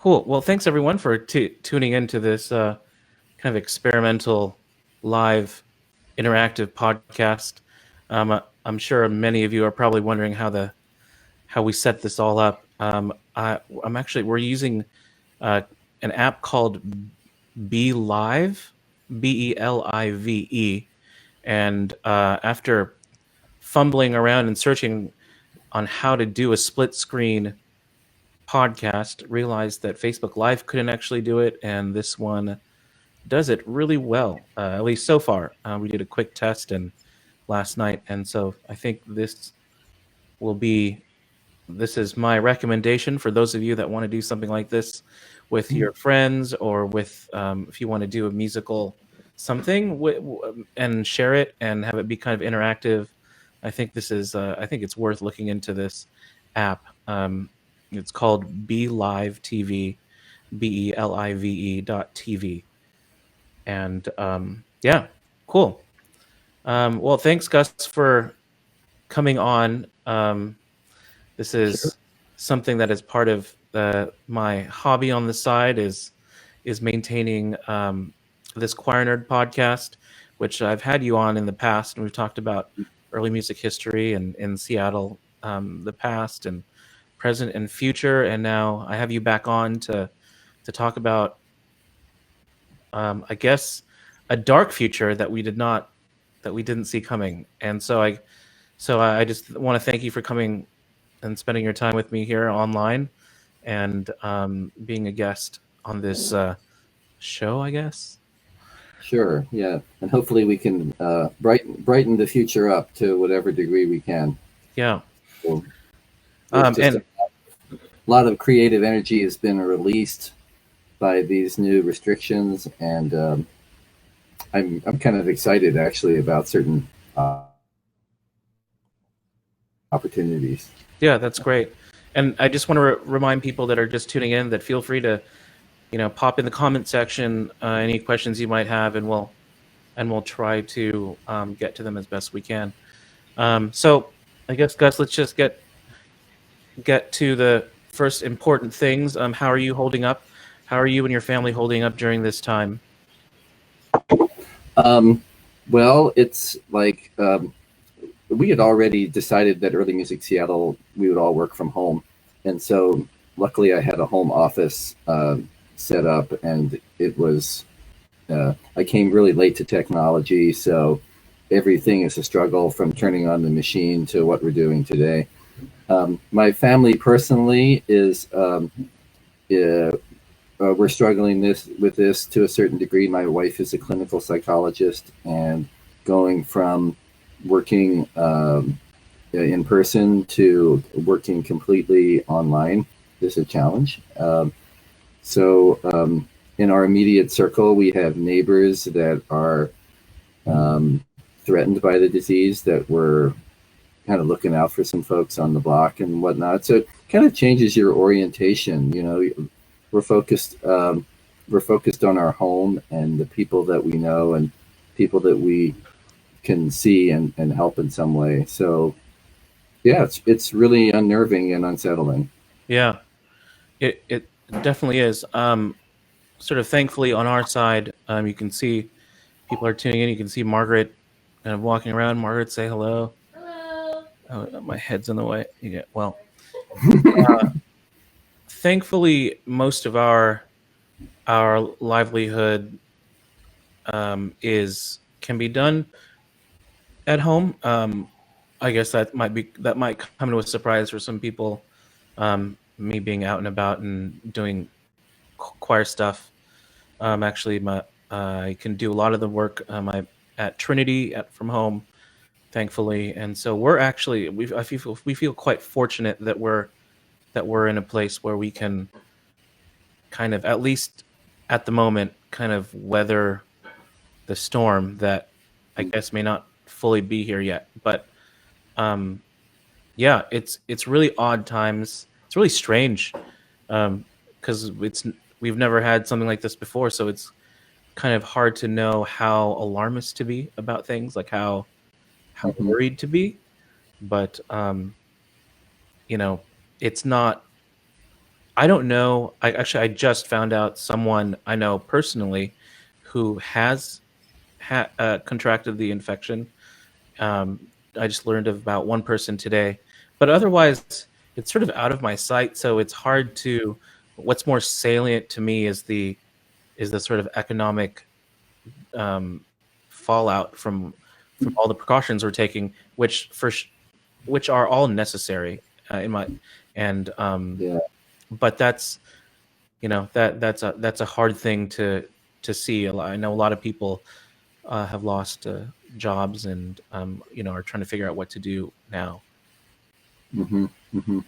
Cool. Well, thanks everyone for tuning into this kind of experimental live interactive podcast. I'm sure many of you are probably wondering how we set this all up. We're using uh, an app called Be Live, Belive, and after fumbling around and searching on how to do a split screen podcast, realized that Facebook Live couldn't actually do it, and this one does it really well. At least so far. We did a quick test and last night, and so I think will be this is my recommendation for those of you that want to do something like this with your friends, or with if you want to do a musical something and share it and have it be kind of interactive. I think it's worth looking into this app. It's called Be Live TV, BELIVE.TV. And yeah, cool. Well, thanks, Gus, for coming on. This is something that is part of my hobby on the side is maintaining this Choir Nerd podcast, which I've had you on in the past, and we've talked about early music history and in Seattle, the past and present and future, and now I have you back on to talk about I guess a dark future that we didn't see coming. And so I just want to thank you for coming and spending your time with me here online and being a guest on this show, I guess. Sure, yeah, and hopefully we can brighten the future up to whatever degree we can. Yeah. So, and a lot of creative energy has been released by these new restrictions, and I'm kind of excited actually about certain opportunities. Yeah, that's great. And I just want to remind people that are just tuning in that feel free to, pop in the comment section any questions you might have, and we'll try to get to them as best we can. So I guess, Gus, let's just get to the first important things. How are you holding up? How are you and your family holding up during this time? Well, it's like we had already decided that Early Music Seattle, we would all work from home. And so luckily I had a home office set up, and it was, I came really late to technology. So everything is a struggle from turning on the machine to what we're doing today. My family personally is, we're struggling with this to a certain degree. My wife is a clinical psychologist, and going from working in person to working completely online is a challenge. So in our immediate circle, we have neighbors that are threatened by the disease, that we're kind of looking out for some folks on the block and whatnot. So it kind of changes your orientation. We're focused on our home and the people that we know and people that we can see and help in some way. So yeah, it's really unnerving and unsettling. Yeah, it definitely is. Sort of thankfully on our side, you can see people are tuning in. You can see Margaret kind of walking around. Margaret, say hello. Hello. Oh, my head's in the way. Yeah, well, thankfully, most of our livelihood can be done at home. I guess that might come to a surprise for some people. Me being out and about and doing choir stuff. Actually, I can do a lot of the work at Trinity from home, thankfully, and so we feel quite fortunate that we're in a place where we can kind of, at least at the moment, kind of weather the storm that I guess may not fully be here yet. But yeah, it's really odd times. It's really strange because we've never had something like this before, so it's kind of hard to know how alarmist to be about things, like how worried to be. But it's not. I don't know. I just found out someone I know personally who has contracted the infection. I just learned of about one person today, but otherwise, it's sort of out of my sight. So it's hard to. What's more salient to me is the sort of economic um, fallout from all the precautions we're taking, which are all necessary in my and Yeah. but that's that's a hard thing to see. I know a lot of people have lost jobs and are trying to figure out what to do now. Hmm. Hmm.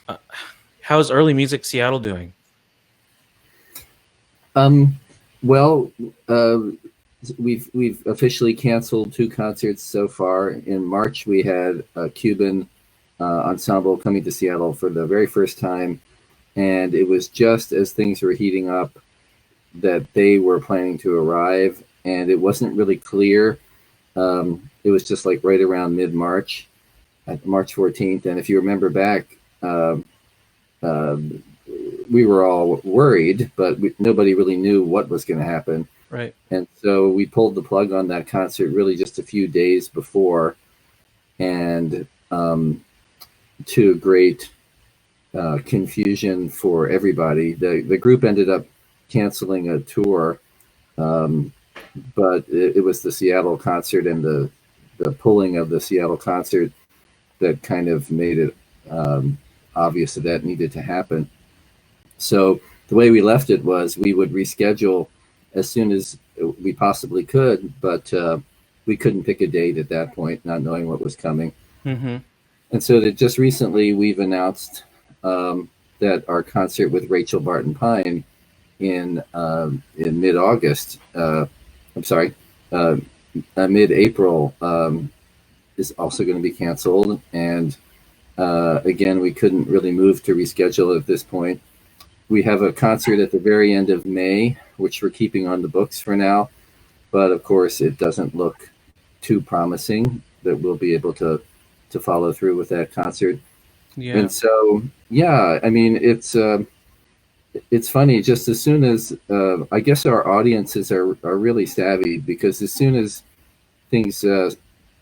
Uh, how's Early Music Seattle doing? Um, well, uh, we've officially canceled 2 concerts so far. In March, we had a Cuban ensemble coming to Seattle for the very first time, and it was just as things were heating up that they were planning to arrive, and it wasn't really clear. It was just like right around mid March, at March 14th, and if you remember back. Uh, we were all worried, but nobody really knew what was going to happen. Right. And so we pulled the plug on that concert really just a few days before, and to great confusion for everybody. The group ended up canceling a tour, um, but it was the Seattle concert and the pulling of the Seattle concert that kind of made it obvious that that needed to happen. So the way we left it was we would reschedule as soon as we possibly could, but we couldn't pick a date at that point, not knowing what was coming. Mm-hmm. And so that just recently we've announced that our concert with Rachel Barton Pine in mid August, I'm sorry, uh, mid April, is also going to be canceled. And again, we couldn't really move to reschedule at this point. We have a concert at the very end of May, which we're keeping on the books for now. But of course, it doesn't look too promising that we'll be able to follow through with that concert. Yeah. And so, yeah, I mean, it's funny. Just as soon as I guess our audiences are really savvy, because as soon as things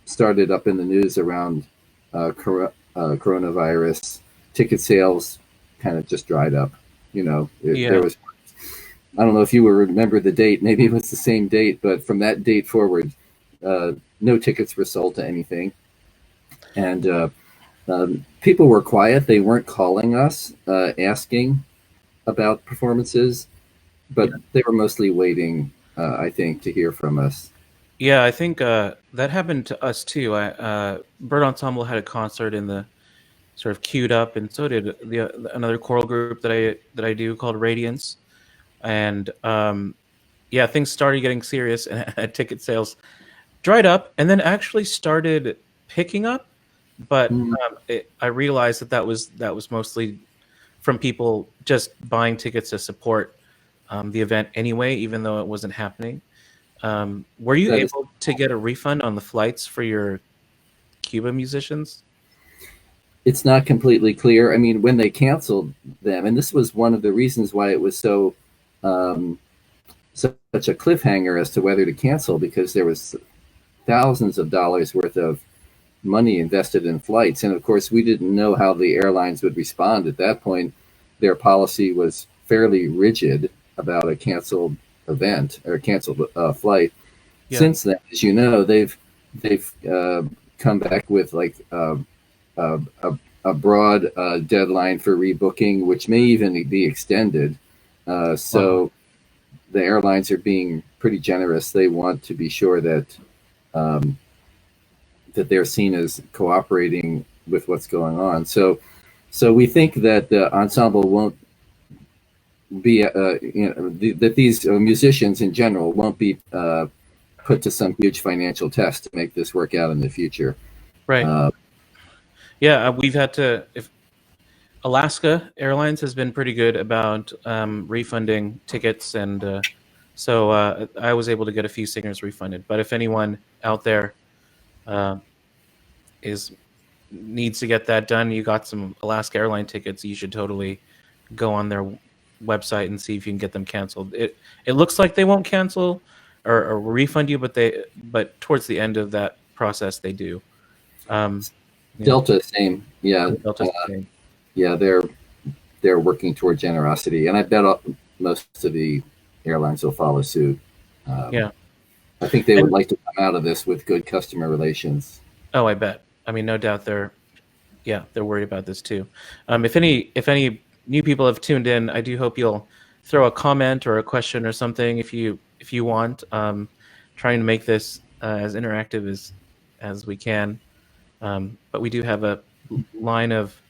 started up in the news around coronavirus, ticket sales kind of just dried up. There Yeah. was, I don't know if you will remember the date, maybe it was the same date, but from that date forward, no tickets were sold to anything. And people were quiet. They weren't calling us asking about performances, but they were mostly waiting, I think, to hear from us. Yeah, I think that happened to us too. Bird Ensemble had a concert in the sort of queued up, and so did another choral group that I do called Radiance. And yeah, things started getting serious, and ticket sales dried up, and then actually started picking up. But Mm, I realized that was mostly from people just buying tickets to support the event anyway, even though it wasn't happening. Were you that is, able to get a refund on the flights for your Cuba musicians? it's not completely clear. I mean, when they canceled them, and this was one of the reasons why it was um, such a cliffhanger as to whether to cancel, because there was thousands of dollars worth of money invested in flights. And of course, we didn't know how the airlines would respond at that point. Their policy was fairly rigid about a canceled event or canceled flight. Yeah. Since then, as you know, they've come back with like a, a broad deadline for rebooking, which may even be extended. Wow. So the airlines are being pretty generous. They want to be sure um, that they're seen as cooperating with what's going on. So we think that the ensemble won't be, that these musicians in general won't be put to some huge financial test to make this work out in the future. Right. Uh, Yeah, we've had to. If Alaska Airlines has been pretty good about refunding tickets, and so I was able to get a few singers refunded. But if anyone out there uh, is needs to get that done, you got some Alaska airline tickets, you should totally go on their website and see if you can get them canceled. It looks like they won't cancel or refund you, but towards the end of that process they do. Um, yeah, Delta, same. Yeah, Delta's the same. yeah, they're working toward generosity, and I bet most of the airlines will follow suit. Um, Yeah, I think they would and like to come out of this with good customer relations. oh, I bet. I mean, no doubt they're worried about this too. If any new people have tuned in, I do hope you'll throw a comment or a question or something if you want. Trying to make this as interactive as we can, but we do have line of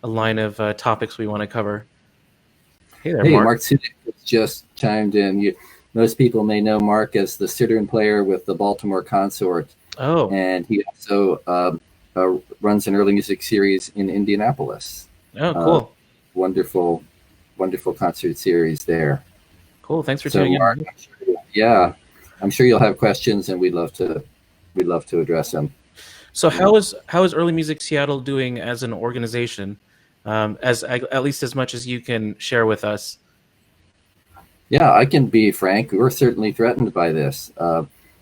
a line of topics we want to cover. Hey there, Hey, Mark. Mark Sudik just chimed in. Most people may know Mark as the sitter player with the Baltimore Consort, Oh, and he also runs an early music series in Indianapolis. oh, Uh, cool, wonderful, wonderful concert series there. cool. Thanks for So, tuning Mark, in. yeah, I'm sure you'll have questions, and we'd love to address them. So Yeah. how is Early Music Seattle doing as an organization? As at least as much as you can share with us. Yeah, I can be frank. We're certainly threatened by this.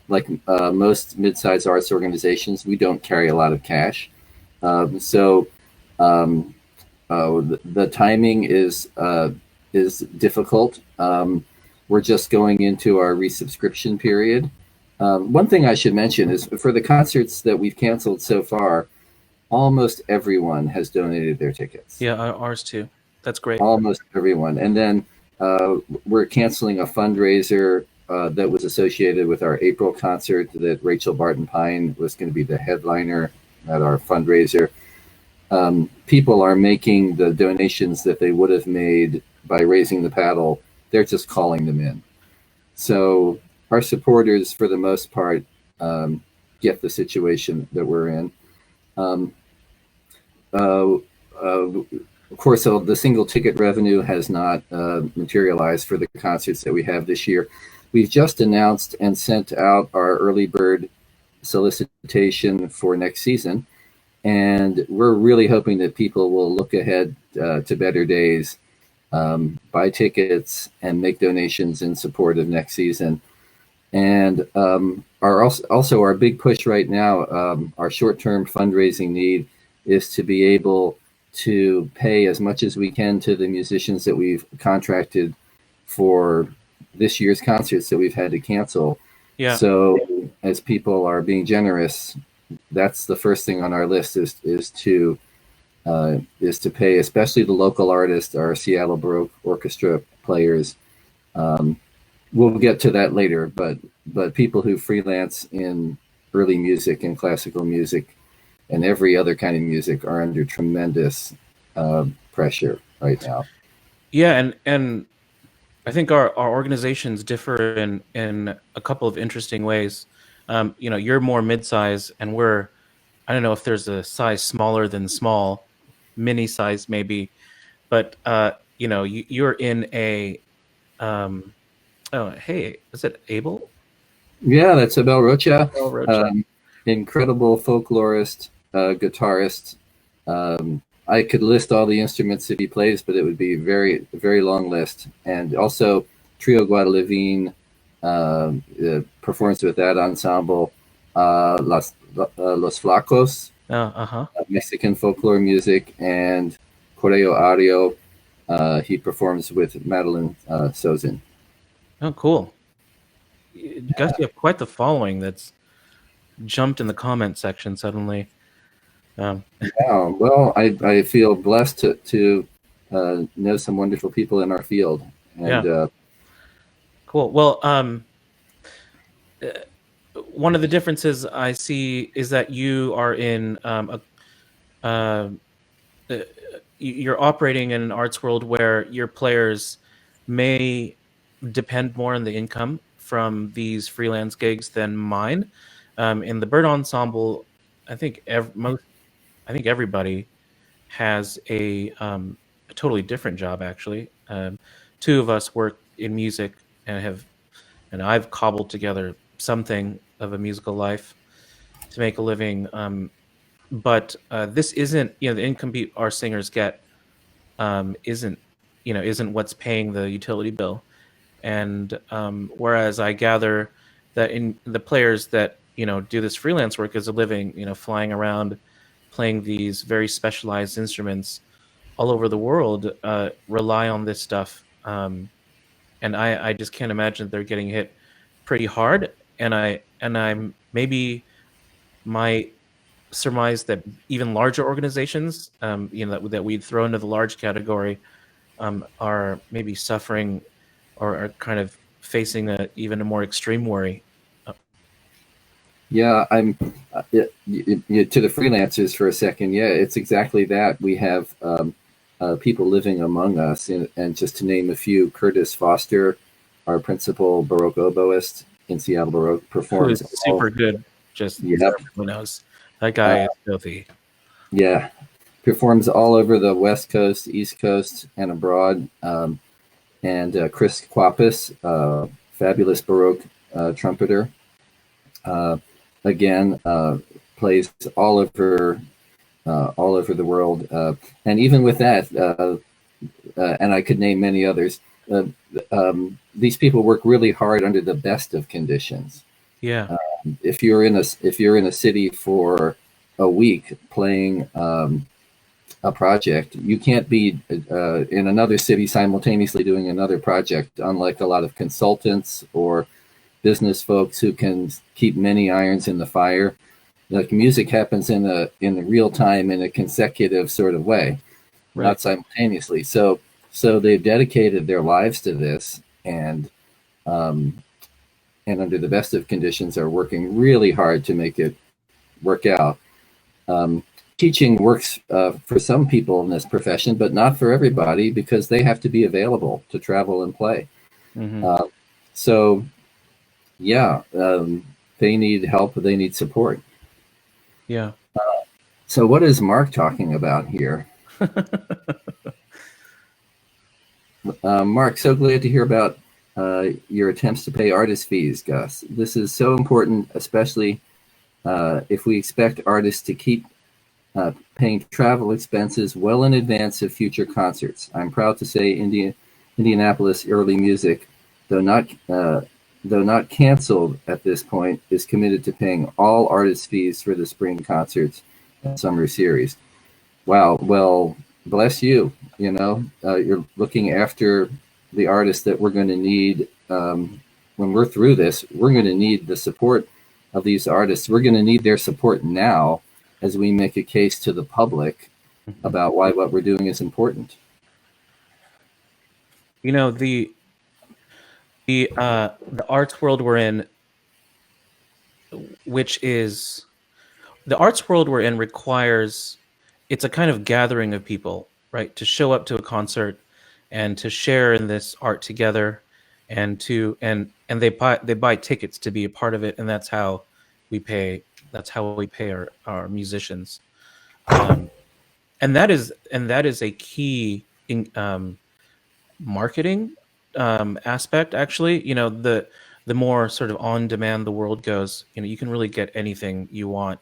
Like most mid-sized arts organizations, we don't carry a lot of cash. So um, the timing is difficult. We're just going into our resubscription period. One thing I should mention is for the concerts that we've canceled so far, almost everyone has donated their tickets. Yeah, ours too. That's great. Almost everyone. And then we're canceling a fundraiser that was associated with our April concert that Rachel Barton Pine was going to be the headliner at our fundraiser. People are making the donations that they would have made by raising the paddle. They're just calling them in. So our supporters, for the most part, get the situation that we're in. Um, uh, uh, of course, the single ticket revenue has not materialized for the concerts that we have this year. We've just announced and sent out our early bird solicitation for next season, and we're really hoping that people will look ahead to better days, buy tickets, and make donations in support of next season. And also our big push right now, our short-term fundraising need is to be able to pay as much as we can to the musicians that we've contracted for this year's concerts that we've had to cancel. Yeah. So as people are being generous, that's the first thing on our list is to pay, especially the local artists, our Seattle Baroque Orchestra players. Um, we'll get to that later, but people who freelance in early music and classical music and every other kind of music are under tremendous pressure right now. Yeah, and I think our organizations differ in a couple of interesting ways. You're more mid-size, and I don't know if there's a size smaller than small, mini size maybe, but you're in a oh, hey, is it Abel? Yeah, that's Abel Rocha, Abel Rocha. incredible folklorist, guitarist. I could list all the instruments that he plays, but it would be a very long list. And also, Trio Guadalivine performs with that ensemble. Los Flacos, Uh-huh. Mexican folklore music, and Correo Ario. He performs with Madeline Sozin. Oh, cool. Guess you have quite the following that's jumped in the comment section suddenly. Yeah, well, I feel blessed to know some wonderful people in our field, and Yeah, cool. Well, one of the differences I see is that you are in uh, you're operating in an arts world where your players may depend more on the income from these freelance gigs than mine. In the bird ensemble, I think I think everybody has a totally different job. Actually, two of us work in music and I've cobbled together something of a musical life to make a living. But this isn't, the income our singers get isn't. isn't what's paying the utility bill. And whereas I gather that in the players that do this freelance work as a living, flying around, playing these very specialized instruments all over the world, rely on this stuff. And I just can't imagine they're getting hit pretty hard. And I'm maybe my surmise that even larger organizations, that we'd throw into the large category, are maybe suffering or are kind of facing even a more extreme worry. Yeah, I'm to the freelancers for a second. Yeah, it's exactly that. We have people living among us, and just to name a few, Curtis Foster, our principal Baroque oboist in Seattle Baroque, Who performs is all. super good, just so Yep. everyone knows. That Uh, guy is filthy. yeah, performs all over the West Coast, East Coast, and abroad. And Chris Quapis, fabulous Baroque trumpeter, uh, again plays all over the world. And even with that, and I could name many others. These people work really hard under the best of conditions. Yeah. If you're in a city for a week playing a project, you can't be in another city simultaneously doing another project, unlike a lot of consultants or business folks who can keep many irons in the fire. Like music happens in a real time, in a consecutive sort of way, Right. not simultaneously. So they've dedicated their lives to this, um, and under the best of conditions are working really hard to make it work out. Um, Teaching works for some people in this profession, but not for everybody, because they have to be available to travel and play. Mm-hmm. So yeah, they need help. They need support. Yeah. So what is Mark talking about here? Mark, so glad to hear about your attempts to pay artist fees, Gus. This is so important, especially if we expect artists to keep paying travel expenses well in advance of future concerts. I'm proud to say Indianapolis Early Music, though not canceled at this point, is committed to paying all artist fees for the spring concerts and summer series. Wow. Well, bless you. You're looking after the artists that we're going to need when we're through this. We're going to need the support of these artists. We're going to need their support now as we make a case to the public about why what we're doing is important. The arts world we're in, the arts world we're in requires, it's a kind of gathering of people, right? To show up to a concert and to share in this art together, and they buy tickets to be a part of it, and that's how we pay our musicians. And that is a key marketing aspect, actually. The more sort of on demand the world goes, you can really get anything you want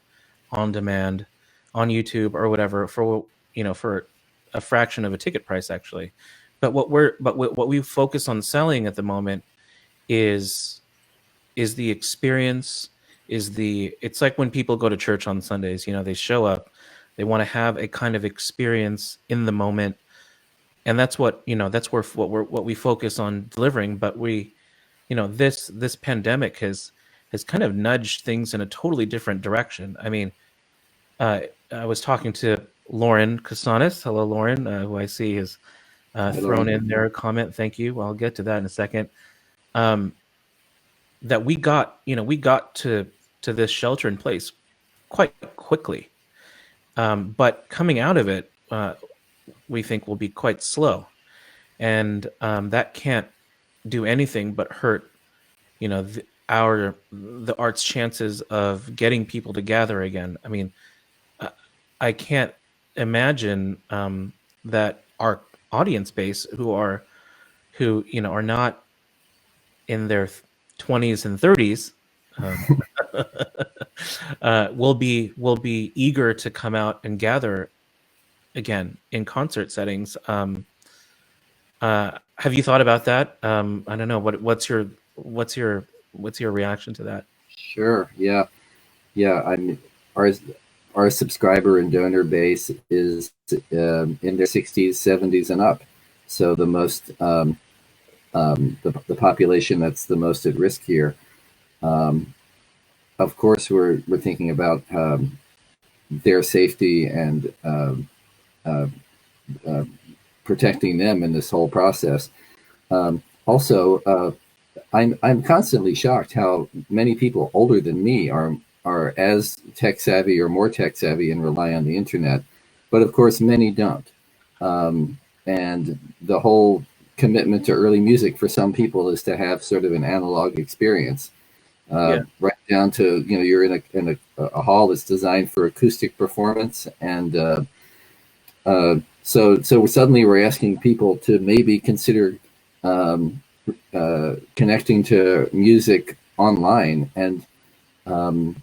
on demand on YouTube or whatever for a fraction of a ticket price, actually. But what we focus on selling at the moment is the experience, it's like when people go to church on Sundays. They show up, they want to have a kind of experience in the moment, and that's what what we focus on delivering. But this pandemic has kind of nudged things in a totally different direction. I mean, I was talking to Lauren Casanis. Hello, Lauren, who I see has thrown in their comment. Thank you. I'll get to that in a second. That we got to this shelter in place quite quickly, but coming out of it, we think will be quite slow, and that can't do anything but hurt the art's chances of getting people to gather again. I mean, I can't imagine that our audience base, who are not in their 20s and 30s, will be eager to come out and gather again in concert settings. Have you thought about that? I don't know. What's your reaction to that? Sure. Yeah. Yeah. Our our subscriber and donor base is in their 60s, 70s, and up. So the population that's the most at risk here. Um, of course, we're thinking about their safety and uh, uh, protecting them in this whole process. Also, I'm constantly shocked how many people older than me are as tech savvy or more tech savvy and rely on the internet, but of course many don't. And the whole commitment to early music for some people is to have sort of an analog experience, Yeah, right down to you're in a hall that's designed for acoustic performance, and so suddenly we're asking people to maybe consider um, connecting to music online, and um,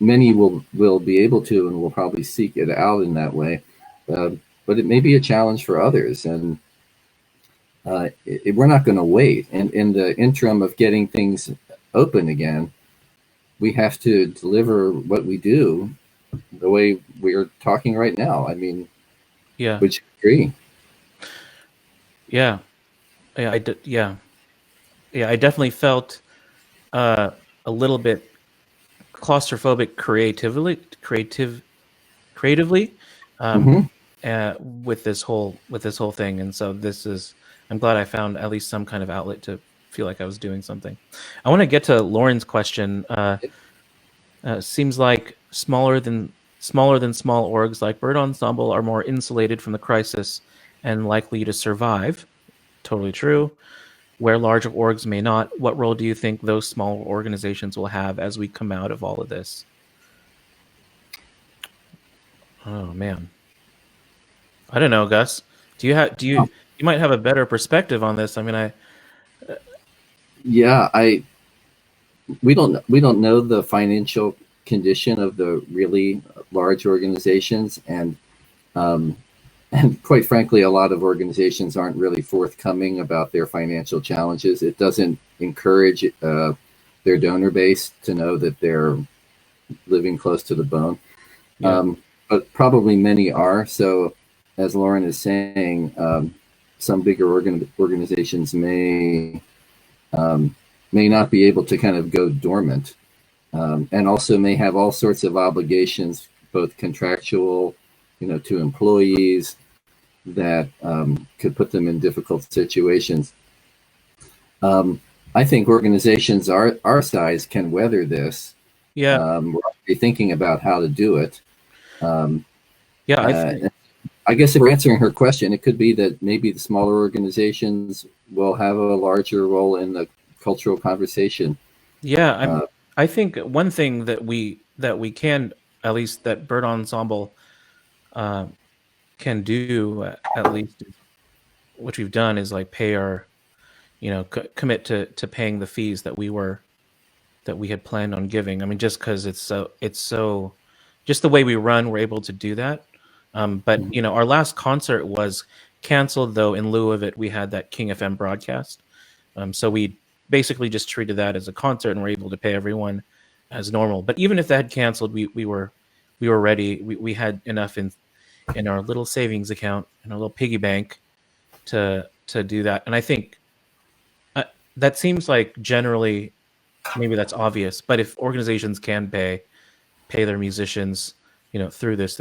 many will be able to and will probably seek it out in that way. Uh, but it may be a challenge for others, and we're not going to wait. And in the interim of getting things open again, we have to deliver what we do the way we're talking right now. I mean, yeah, would you agree? yeah, yeah, yeah. I definitely felt uh, a little bit claustrophobic creatively, um, Mm-hmm. with this whole thing, and so I'm glad I found at least some kind of outlet to feel like I was doing something. I want to get to Lauren's question. Seems like smaller than small orgs like Bird Ensemble are more insulated from the crisis and likely to survive. Totally true. Where larger orgs may not, what role do you think those small organizations will have as we come out of all of this? Oh man, I don't know, Gus. You might have a better perspective on this. I mean, Yeah, I we don't know the financial condition of the really large organizations, um, and quite frankly, a lot of organizations aren't really forthcoming about their financial challenges. It doesn't encourage their donor base to know that they're living close to the bone. yeah, But probably many are. So, as Lauren is saying, some bigger organizations um, may not be able to kind of go dormant, and also may have all sorts of obligations, both contractual, to employees, that could put them in difficult situations. Um, I think organizations our size can weather this. yeah, We're already thinking about how to do it. Um, yeah. uh, I guess if we're answering her question, it could be that maybe the smaller organizations will have a larger role in the cultural conversation. Yeah, Uh, I think one thing that we can, at least that Bird Ensemble uh, can do, at least which we've done, is like pay our, commit to paying the fees that we had planned on giving. I mean, just because it's so just the way we run, we're able to do that. But our last concert was canceled, though. In lieu of it, we had that King FM broadcast. So we basically just treated that as a concert, and were able to pay everyone as normal. But even if that had canceled, we were ready. We had enough in our little savings account, in our little piggy bank, to do that. And I think uh, that seems like generally, maybe that's obvious, but if organizations can pay their musicians, through this,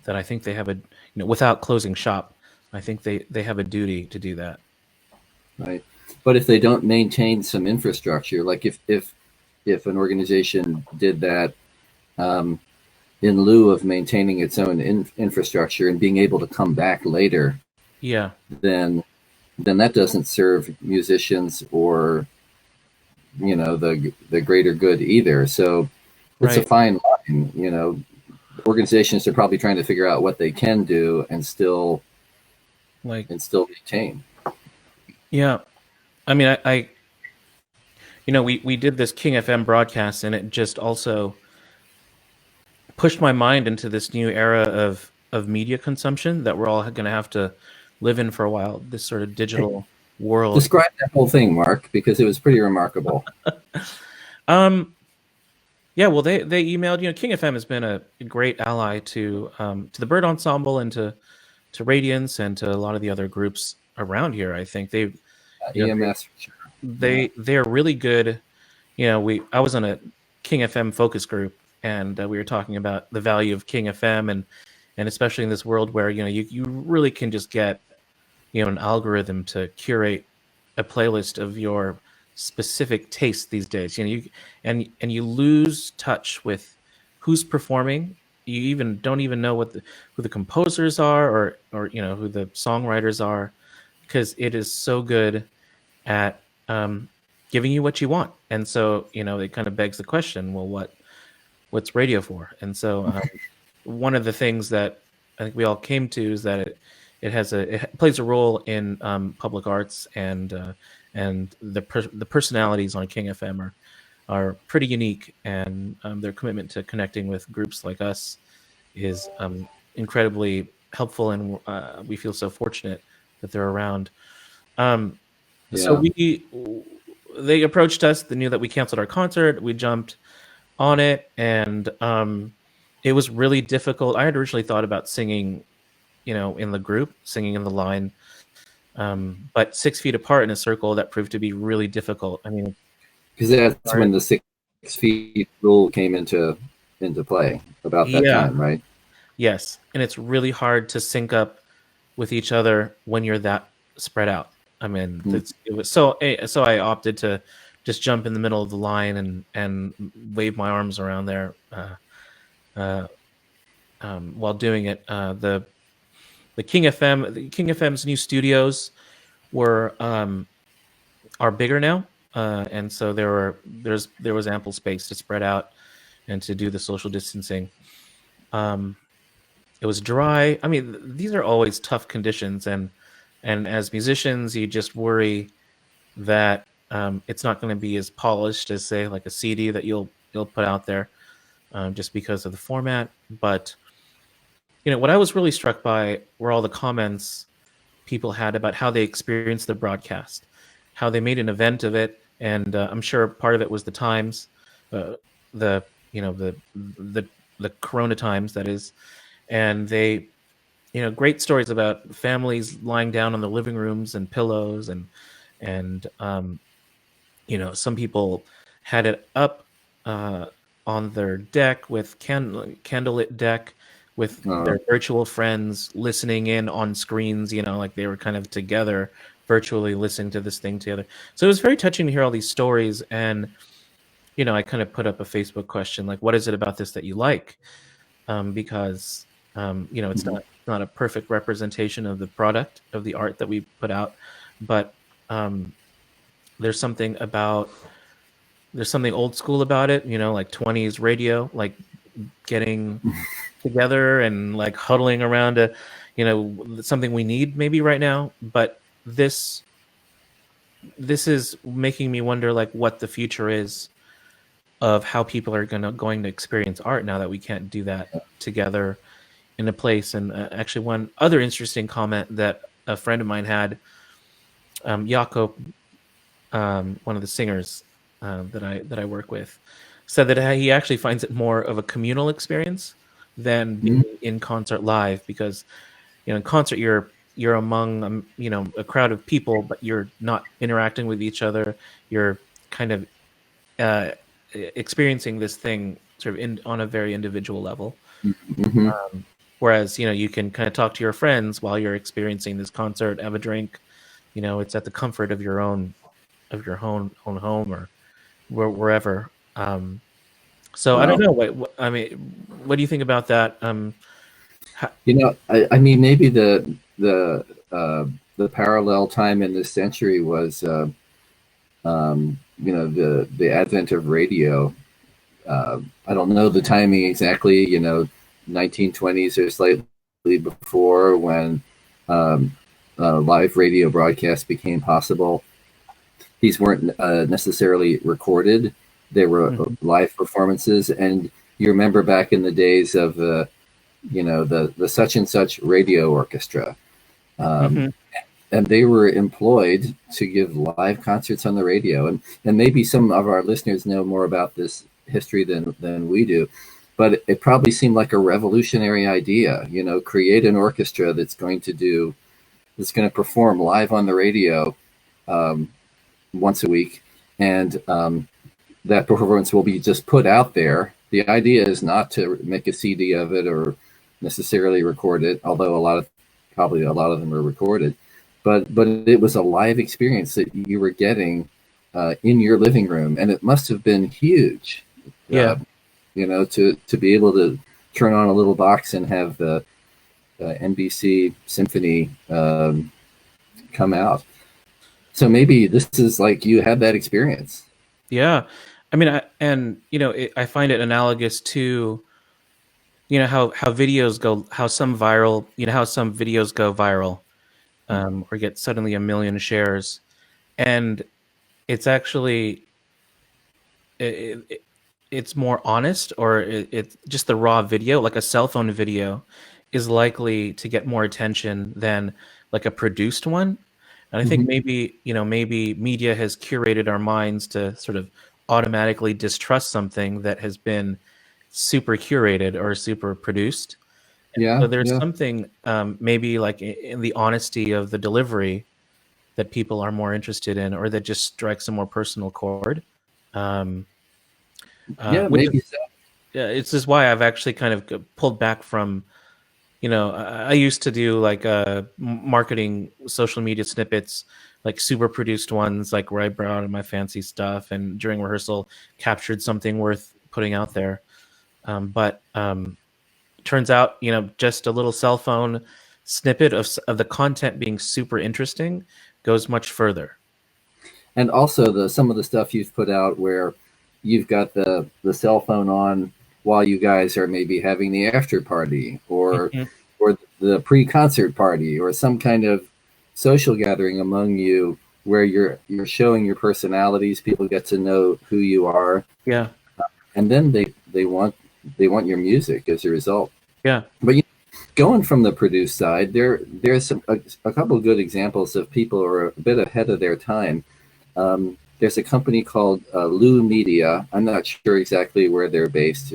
that I think they have without closing shop, I think they have a duty to do that. right. But if they don't maintain some infrastructure, like if an organization did that um, in lieu of maintaining its own infrastructure and being able to come back later, Yeah, then that doesn't serve musicians or the greater good either. So it's a right. fine line. Organizations are probably trying to figure out what they can do and still Like, maintain. yeah. I mean, we did this King FM broadcast, and it just also pushed my mind into this new era of media consumption that we're all going to have to live in for a while, this sort of digital world. Describe that whole thing, Mark, because it was pretty remarkable. Yeah, well, they emailed. King FM has been a great ally to the Bird Ensemble and to Radiance and to a lot of the other groups around here. I think they've EMS, for sure. they're really good. I was on a King FM focus group, and we were talking about the value of King FM, and especially in this world where you really can just get an algorithm to curate a playlist of your specific taste these days. And you lose touch with who's performing. You even don't even know who the composers are, or who the songwriters are, because it is so good at giving you what you want. And so it kind of begs the question, well, what's radio for? And so one of the things that I think we all came to is that it plays a role in public arts, and the personalities on King FM are pretty unique, and their commitment to connecting with groups like us is incredibly helpful, and we feel so fortunate that they're around. So they approached us. They knew that we canceled our concert. We jumped on it, and it was really difficult. I had originally thought about singing, in the group, singing in the line, but 6 feet apart in a circle, that proved to be really difficult. I mean, because that's when the 6 feet rule came into play about that time, right? Yes, and it's really hard to sync up with each other when you're that spread out. I mean, it was so I opted to just jump in the middle of the line and wave my arms around there while doing it. The King FM's new studios are bigger now, and so there was ample space to spread out and to do the social distancing. It was dry. I mean, these are always tough conditions, and as musicians, you just worry that it's not going to be as polished as, say, like a CD that you'll put out there, just because of the format. But what I was really struck by were all the comments people had about how they experienced the broadcast, how they made an event of it, and I'm sure part of it was the times, the Corona times, that is, and they, great stories about families lying down on the living rooms and pillows, and some people had it up on their deck with candlelit deck with their virtual friends listening in on screens, like they were kind of together virtually listening to this thing together. So it was very touching to hear all these stories. And, I kind of put up a Facebook question, like, what is it about this that you like? Because, it's not a perfect representation of the product, of the art that we put out, but there's something old school about it, like 20s radio, like getting together and like huddling around something we need maybe right now. But this is making me wonder, like, what the future is of how people are going to experience art now that we can't do that together in a place. And actually, one other interesting comment that a friend of mine had, Jakob, one of the singers that I work with, said that he actually finds it more of a communal experience than being in concert live, because in concert you're among a crowd of people, but you're not interacting with each other. You're kind of experiencing this thing sort of on a very individual level. Whereas you can kind of talk to your friends while you're experiencing this concert, have a drink. It's at the comfort of your own home or wherever. So I don't know. What do you think about that? I mean, maybe the parallel time in this century was, the advent of radio. I don't know the timing exactly. 1920s or slightly before, when live radio broadcasts became possible. These weren't necessarily recorded. They were live performances, and you remember back in the days of the such and such radio orchestra, Hmm. And they were employed to give live concerts on the radio. And maybe some of our listeners know more about this history than we do, but it probably seemed like a revolutionary idea. You know, create an orchestra that's going to perform live on the radio um, once a week, and that performance will be just put out there. The idea is not to make a CD of it or necessarily record it, although probably a lot of them are recorded. But it was a live experience that you were getting in your living room, and it must have been huge. Uh, Yeah. to be able to turn on a little box and have the NBC Symphony come out. So maybe this is like you had that experience. Yeah. I mean, I find it analogous to, how videos go, how some viral, how some videos go viral, or get suddenly a million shares. And it's actually, it, it, it's more honest, or it's just the raw video, like a cell phone video is likely to get more attention than like a produced one. And I think Mm-hmm. maybe media has curated our minds to sort of automatically distrust something that has been super curated or super produced. So Yeah, there's yeah. something, maybe like in the honesty of the delivery, that people are more interested in, or that just strikes a more personal chord. Um, Yeah, which is, maybe so. it's just why I've actually kind of pulled back from, I used to do like marketing social media snippets, like super produced ones, like where I brought out my fancy stuff and during rehearsal captured something worth putting out there. But turns out, just a little cell phone snippet of the content being super interesting goes much further. And also some of the stuff you've put out where you've got the cell phone on while you guys are maybe having the after party Mhm. or the pre-concert party or some kind of social gathering among you where you're showing your personalities. People get to know who you are, Yeah. and then they want your music as a result. Yeah. But going from the produced side, there's a couple of good examples of people who are a bit ahead of their time. There's a company called Lou Media. I'm not sure exactly where they're based.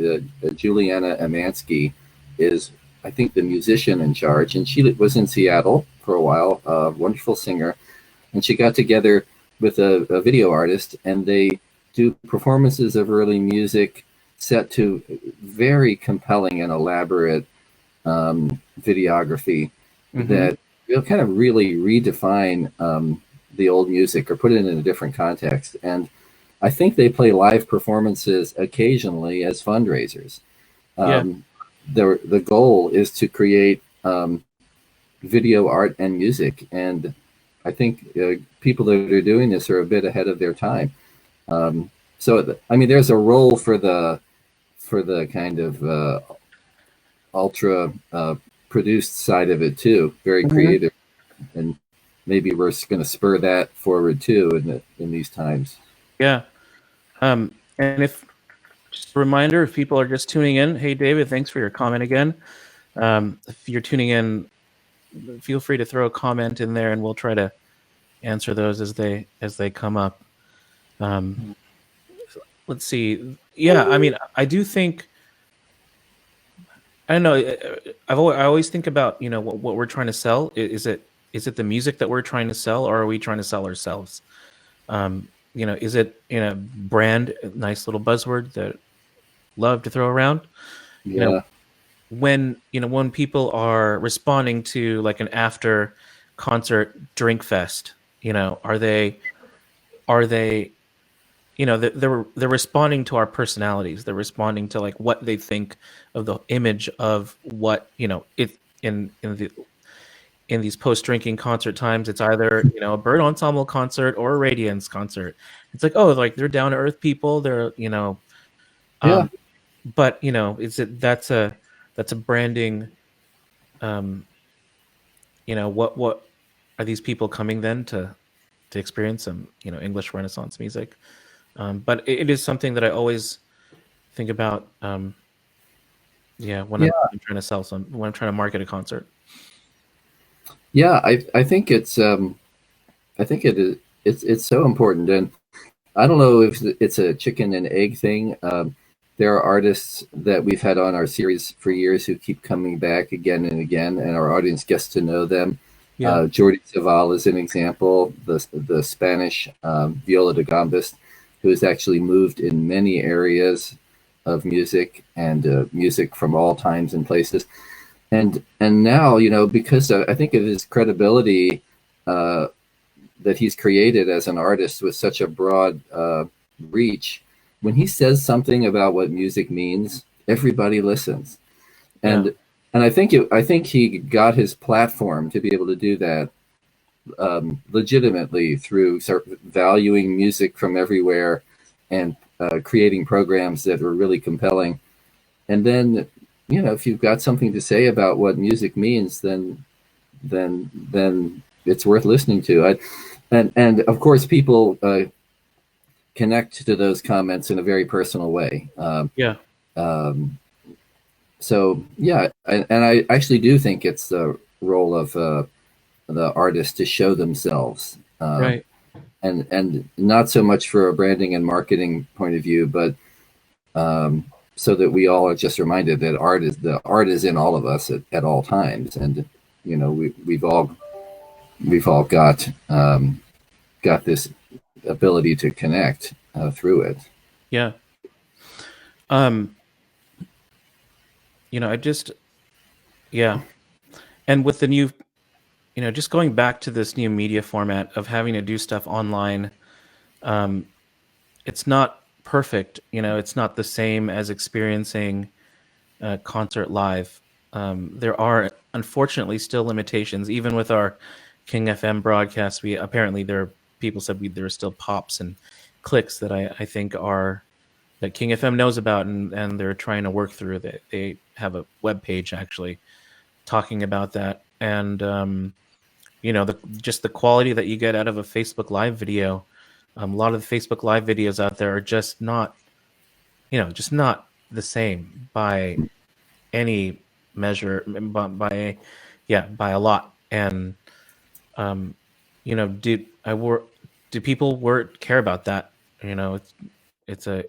Juliana Amansky is, I think, the musician in charge, and she was in Seattle for a while. A wonderful singer, and she got together with a video artist, and they do performances of early music set to very compelling and elaborate videography Hmm. that will kind of really redefine the old music or put it in a different context. And I think they play live performances occasionally as fundraisers. Yeah. Um, the goal is to create video art and music, and I think people that are doing this are a bit ahead of their time. So I mean, there's a role for the kind of ultra produced side of it too, very Hmm. creative, and maybe we're going to spur that forward too in these times. Yeah. And if just a reminder, if people are just tuning in, hey David, thanks for your comment again. If you're tuning in, feel free to throw a comment in there, and we'll try to answer those as they come up. Um, let's see. Yeah, I mean, I do think, I don't know. I always think about, what we're trying to sell. Is it the music that we're trying to sell, or are we trying to sell ourselves? Is it, brand, nice little buzzword that love to throw around? You know, Yeah, when people are responding to like an after concert drink fest, are they they're responding to our personalities. They're responding to like what they think of the image of what, it in these post drinking concert times. It's either, a bird ensemble concert or a radiance concert. It's like, oh, like they're down to earth people. They're, yeah, um but is it that's a branding. um what are these people coming then to experience some, English Renaissance music? But it is something that I always think about. Yeah, when yeah. I'm trying to sell when I'm trying to market a concert. Yeah, I think I think it is it's so important, and I don't know if it's a chicken and egg thing. There are artists that we've had on our series for years who keep coming back again and again, and our audience gets to know them. Yeah, Jordi Zaval is an example, the Spanish viola da gambist, who has actually moved in many areas of music and music from all times and places. And now, you know, because I think of his credibility uh, that he's created as an artist with such a broad reach, when he says something about what music means, everybody listens. yeah, And I think he got his platform to be able to do that legitimately through valuing music from everywhere and creating programs that were really compelling. And then, you know, if you've got something to say about what music means, then it's worth listening to. And of course, people connect to those comments in a very personal way. yeah, Um, so yeah, and I actually do think it's the role of the artist to show themselves, right. and not so much for a branding and marketing point of view, but so that we all are just reminded that art is in all of us at all times, and you know we've all got this ability to connect through it. Yeah. Um, I just, yeah. And with the new, just going back to this new media format of having to do stuff online, um, it's not perfect. It's not the same as experiencing a concert live. There are unfortunately still limitations, even with our King FM broadcast. People said there are still pops and clicks that I think are that King FM knows about, and they're trying to work through. They have a web page actually talking about that, and just the quality that you get out of a Facebook Live video. A lot of the Facebook Live videos out there are just not, just not the same by any measure, by a lot. And um, do people care about that? It's a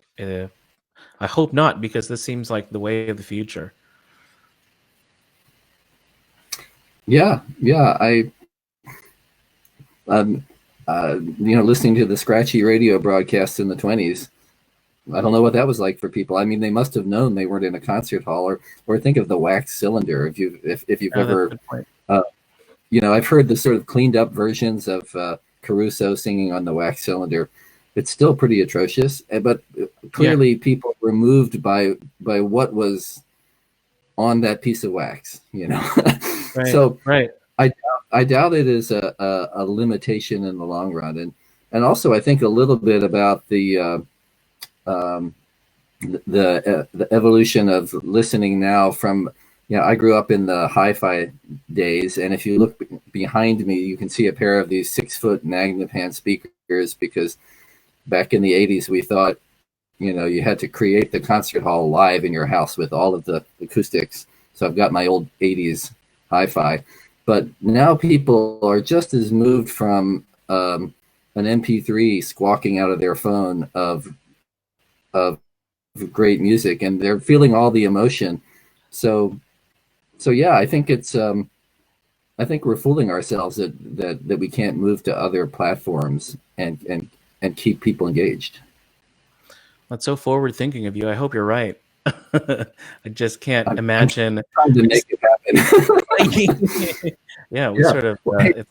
I hope not, because this seems like the way of the future. Yeah, yeah. Um, you know, listening to the scratchy radio broadcasts in the 20s, I don't know what that was like for people. I mean, they must have known they weren't in a concert hall, or think of the wax cylinder. If you've Oh, that's a ever, good point. uh, you know, I've heard the sort of cleaned up versions of Caruso singing on the wax cylinder. It's still pretty atrocious, but Yeah, clearly people were moved by what was on that piece of wax. You know, right, so right. I doubt it is a limitation in the long run, and also I think a little bit about um, the evolution of listening now from, you know, I grew up in the hi-fi days, and if you look behind me, you can see a pair of these 6-foot Magnapan speakers, because back in the 80s we thought, you know, you had to create the concert hall live in your house with all of the acoustics. So I've got my old 80s hi-fi, but now people are just as moved from an MP3 squawking out of their phone of great music, and they're feeling all the emotion. So yeah, I think it's I think we're fooling ourselves that we can't move to other platforms and keep people engaged. That's so forward thinking of you. I hope you're right. I just can't I'm imagine. trying to make it happen. Yeah, we Yeah. sort of. Well, hey,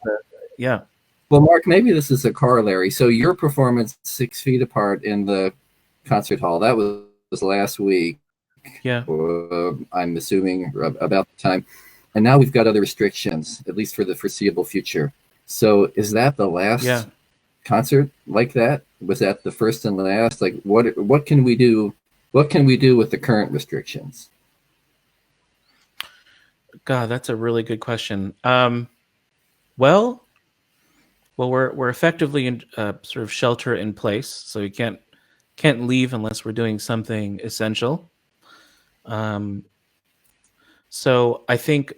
Yeah, well, Mark, maybe this is a corollary. So your performance 6 feet apart in the concert hall, that was last week. yeah, I'm assuming about the time. And now we've got other restrictions, at least for the foreseeable future. So is that the yeah. last concert like that? Was that the first and last? Like what can we do? What can we do with the current restrictions? God, that's a really good question. Well, we're effectively in sort of shelter in place, so you can't leave unless we're doing something essential. Um, so I think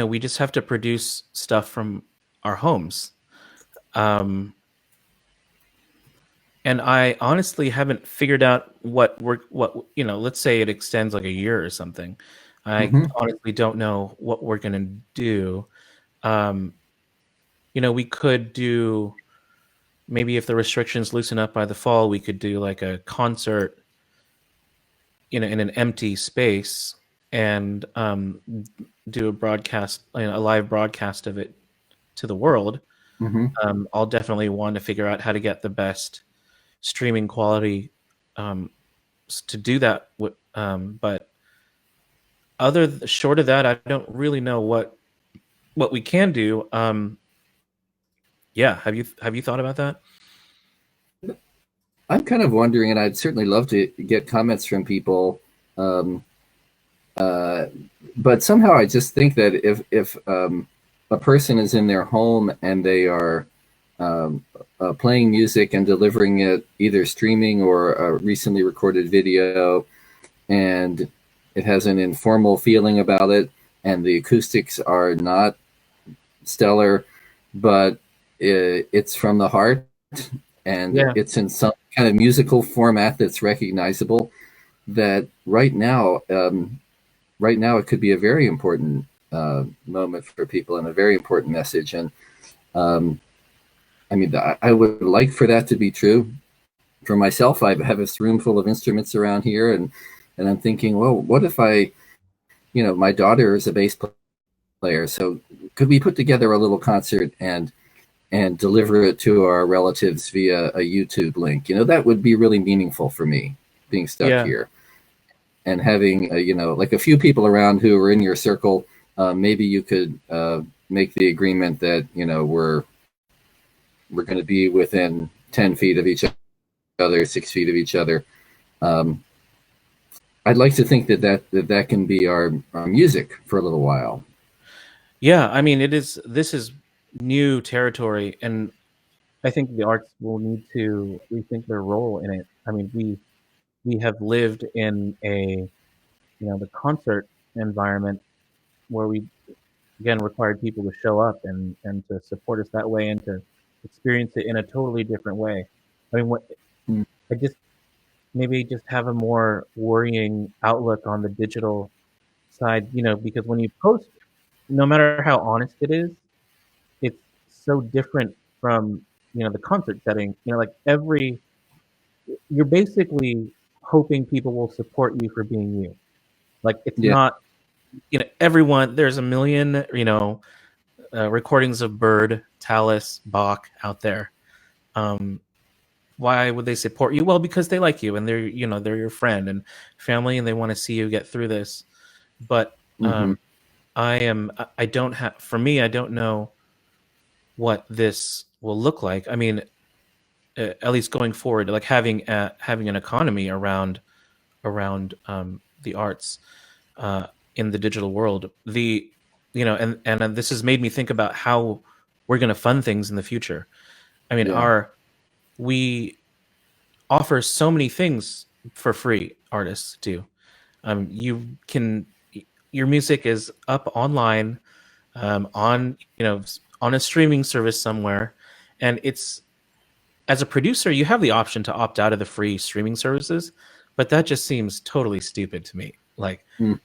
we just have to produce stuff from our homes. Um, and I honestly haven't figured out what let's say it extends like a year or something. I honestly don't know what we're going to do. Um, we could do, maybe if the restrictions loosen up by the fall, we could do like a concert, in an empty space, and do a broadcast, a live broadcast of it to the world. I'll definitely want to figure out how to get the best streaming quality to do that. But short of that, I don't really know what we can do. Yeah, have you thought about that? I'm kind of wondering, and I'd certainly love to get comments from people. Um, but somehow I just think that if a person is in their home and they are playing music and delivering it, either streaming or a recently recorded video, and it has an informal feeling about it, and the acoustics are not stellar, but it's from the heart, and it's in some kind of musical format that's recognizable, that right now it could be a very important moment for people and a very important message. And I mean, I would like for that to be true. For myself, I have this room full of instruments around here, and I'm thinking, well, what if my daughter is a bass player, so could we put together a little concert and deliver it to our relatives via a YouTube link? That would be really meaningful for me, being stuck here. And having like a few people around who are in your circle, maybe you could make the agreement that we're going to be within 10 feet of each other, 6 feet of each other. I'd like to think that can be our music for a little while. Yeah, I mean, this is new territory, and I think the arts will need to rethink their role in it. I mean, we have lived in the concert environment where we, again, required people to show up and to support us that way, and to experience it in a totally different way. I mean, I just have a more worrying outlook on the digital side, because when you post, no matter how honest it is, it's so different from, the concert setting. Like you're basically hoping people will support you for being you. Like, it's not, everyone, there's a million, recordings of Bird, Tallis, Bach out there. Why would they support you? Well, because they like you, and they're your friend and family, and they want to see you get through this. But I don't know what this will look like. I mean, at least going forward, like having an economy around the arts in the digital world. And this has made me think about how we're going to fund things in the future. I mean, we offer so many things for free. Artists do. Your music is up online, on a streaming service somewhere, and it's, as a producer, you have the option to opt out of the free streaming services, but that just seems totally stupid to me. Like, you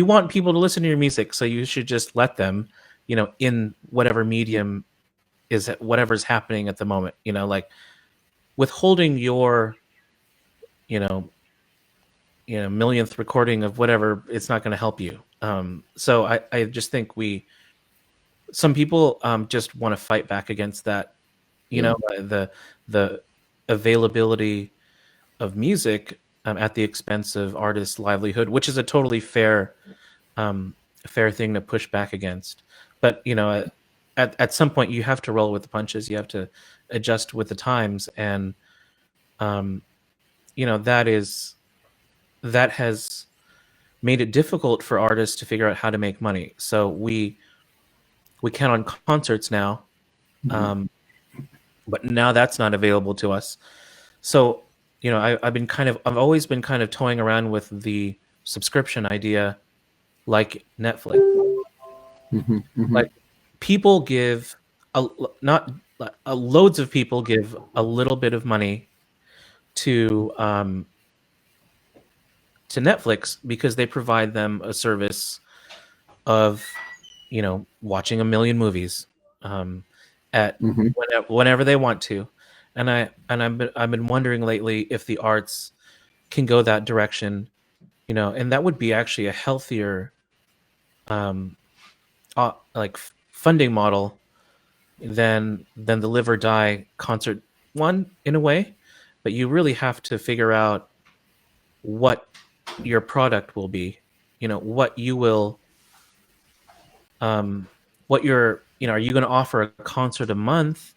want people to listen to your music, so you should just let them, in whatever medium is whatever's happening at the moment. Like, withholding your, millionth recording of whatever, it's not going to help you. So I just think some people just want to fight back against that. The availability of music at the expense of artists' livelihood, which is a totally fair thing to push back against. But at some point, you have to roll with the punches. You have to adjust with the times, and that has made it difficult for artists to figure out how to make money. So we count on concerts now, but now that's not available to us. So I've always been kind of toying around with the subscription idea, like Netflix. Like people give not loads of people give a little bit of money to Netflix because they provide them a service of, you know, watching a million movies at whenever they want to. And I've been wondering lately if the arts can go that direction, you know, and that would be actually a healthier like funding model than the live or die concert one in a way. But you really have to figure out what your product will be, you know, what you will what you're, you know, are you going to offer a concert a month,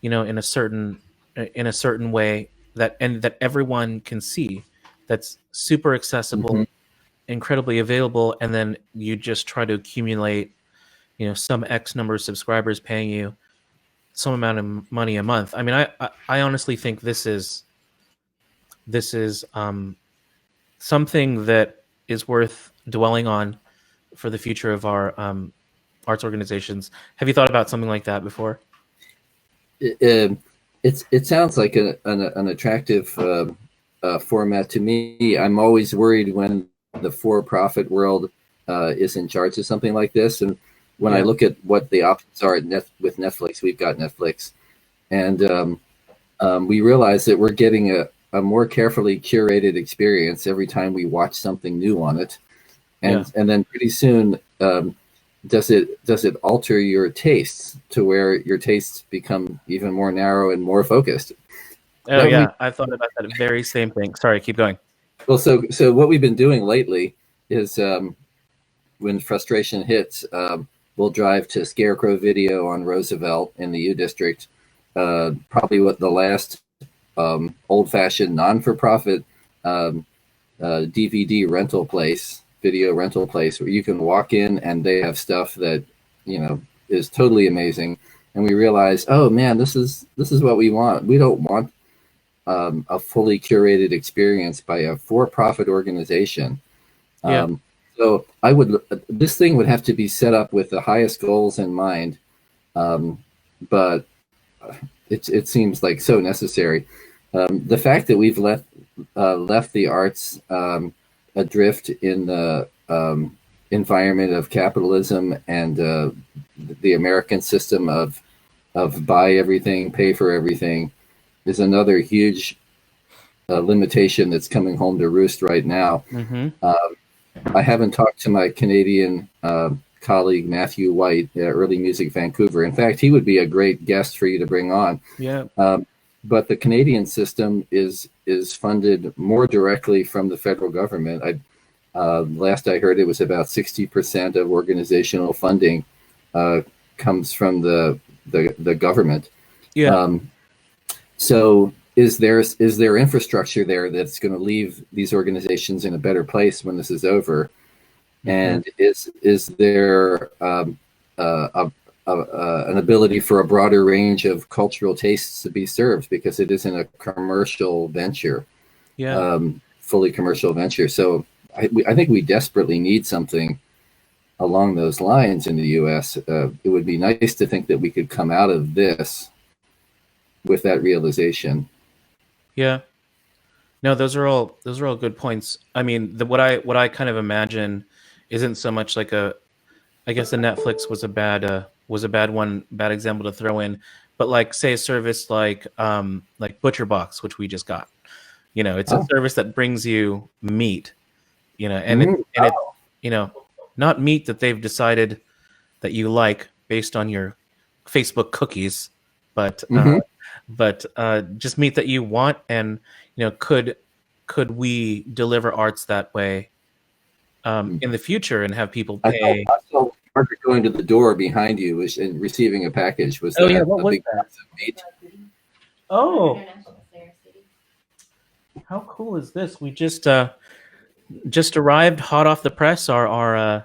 you know, in a certain way that and that everyone can see, that's super accessible, incredibly available, and then you just try to accumulate, you know, some X number of subscribers paying you some amount of money a month. I mean, I honestly think this is something that is worth dwelling on for the future of our arts organizations. Have you thought about something like that before? It sounds like an attractive format to me. I'm always worried when the for-profit world is in charge of something like this, and when I look at what the options are with Netflix, we've got Netflix, and we realize that we're getting a more carefully curated experience every time we watch something new on it, and then pretty soon does it alter your tastes to where your tastes become even more narrow and more focused? Oh yeah, I thought about that very same thing. Sorry, keep going. Well, so what we've been doing lately is when frustration hits, we'll drive to Scarecrow Video on Roosevelt in the U District, probably what the last old-fashioned non-for-profit DVD rental place, video rental place, where you can walk in and they have stuff that, you know, is totally amazing. And we realize, oh man, this is what we want. We don't want a fully curated experience by a for-profit organization. So this thing would have to be set up with the highest goals in mind, but it seems like so necessary. The fact that we've left the arts adrift in the environment of capitalism and the American system of buy everything, pay for everything, is another huge limitation that's coming home to roost right now. I haven't talked to my Canadian colleague Matthew White at Early Music Vancouver. In fact, he would be a great guest for you to bring on. But the Canadian system is funded more directly from the federal government. Last I heard, it was about 60% of organizational funding comes from the government. So is there infrastructure there that's going to leave these organizations in a better place when this is over? And is there an ability for a broader range of cultural tastes to be served, because it isn't a commercial venture, fully commercial venture? So I think we desperately need something along those lines in the U.S. It would be nice to think that we could come out of this with that realization. Yeah. No, those are all good points. I mean, what I kind of imagine isn't so much like I guess the Netflix was a bad example to throw in, but like say a service like ButcherBox, which we just got. You know, it's a service that brings you meat, you know, and it's, you know, not meat that they've decided that you like based on your Facebook cookies, but just meat that you want. And, you know, could we deliver arts that way in the future and have people pay? I saw Margaret going to the door behind you and receiving a package. Was that what was that? Meat? Oh, how cool is this? We just arrived hot off the press. Our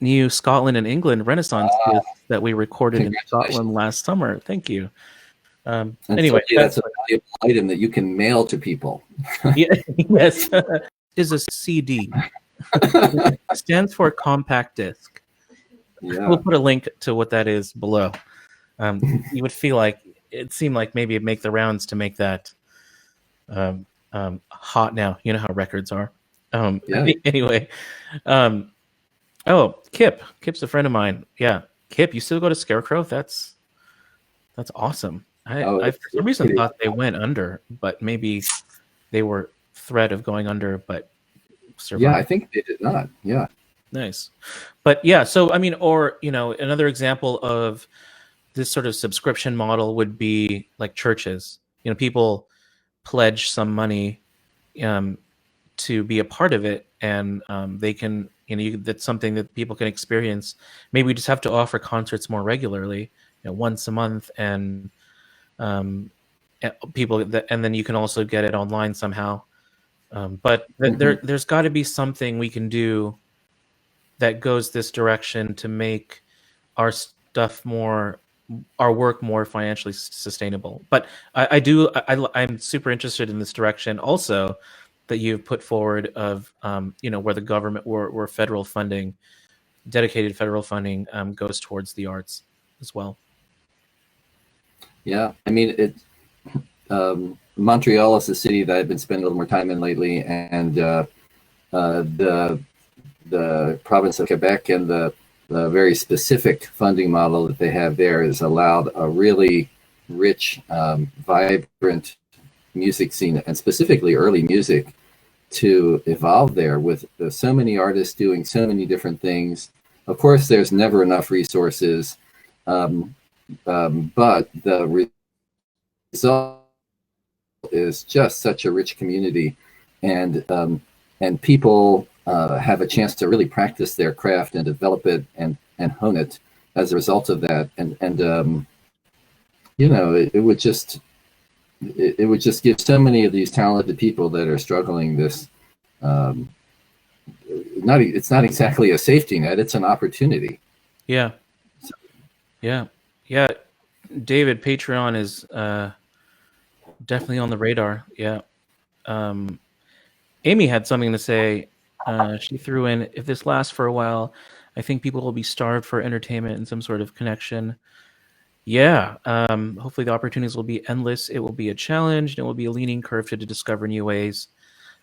new Scotland and England Renaissance disc that we recorded in Scotland last summer. Thank you. Anyway, so, that's a valuable item that you can mail to people. Yes, is a CD. It stands for compact disc. Yeah. We'll put a link to what that is below. You would feel like it seemed like maybe it'd make the rounds to make that hot now. You know how records are. Yeah. Anyway, oh, Kip's a friend of mine. Yeah, Kip, you still go to Scarecrow? That's awesome. I for some reason thought they went under, but maybe they were threat of going under, but survived. Yeah, I think they did not. Yeah. Nice. But yeah, so I mean, or another example of this sort of subscription model would be like churches. People pledge some money to be a part of it, and they can, that's something that people can experience. Maybe we just have to offer concerts more regularly, once a month, and people and then you can also get it online somehow. But there's got to be something we can do that goes this direction to make our work more financially sustainable. But I'm super interested in this direction also that you've put forward of where the government where federal funding, dedicated federal funding, goes towards the arts as well. Yeah, I mean, Montreal is a city that I've been spending a little more time in lately, and the province of Quebec and the very specific funding model that they have there has allowed a really rich, vibrant music scene, and specifically early music, to evolve there with so many artists doing so many different things. Of course, there's never enough resources, but the result is just such a rich community, and people have a chance to really practice their craft and develop it and hone it as a result of that. And it would just give so many of these talented people that are struggling this. It's not exactly a safety net; it's an opportunity. Yeah, yeah. David, Patreon is definitely on the radar. Yeah. Amy had something to say. She threw in, if this lasts for a while, I think people will be starved for entertainment and some sort of connection. Yeah. Hopefully the opportunities will be endless. It will be a challenge, and it will be a learning curve to discover new ways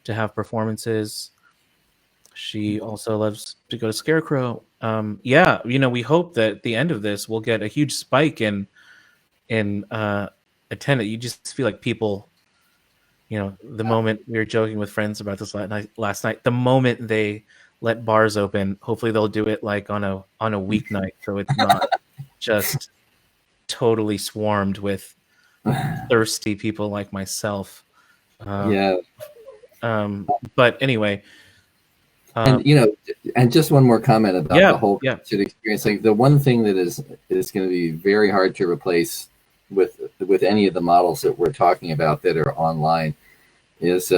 to have performances. She also loves to go to Scarecrow. Yeah, we hope that at the end of this we'll get a huge spike in attendance. You just feel like people, the moment we were joking with friends about this last night, the moment they let bars open, hopefully they'll do it like on a weeknight, so it's not just totally swarmed with thirsty people like myself. Yeah. But anyway. And and just one more comment about the whole concert experience. Like, the one thing that is going to be very hard to replace with any of the models that we're talking about that are online is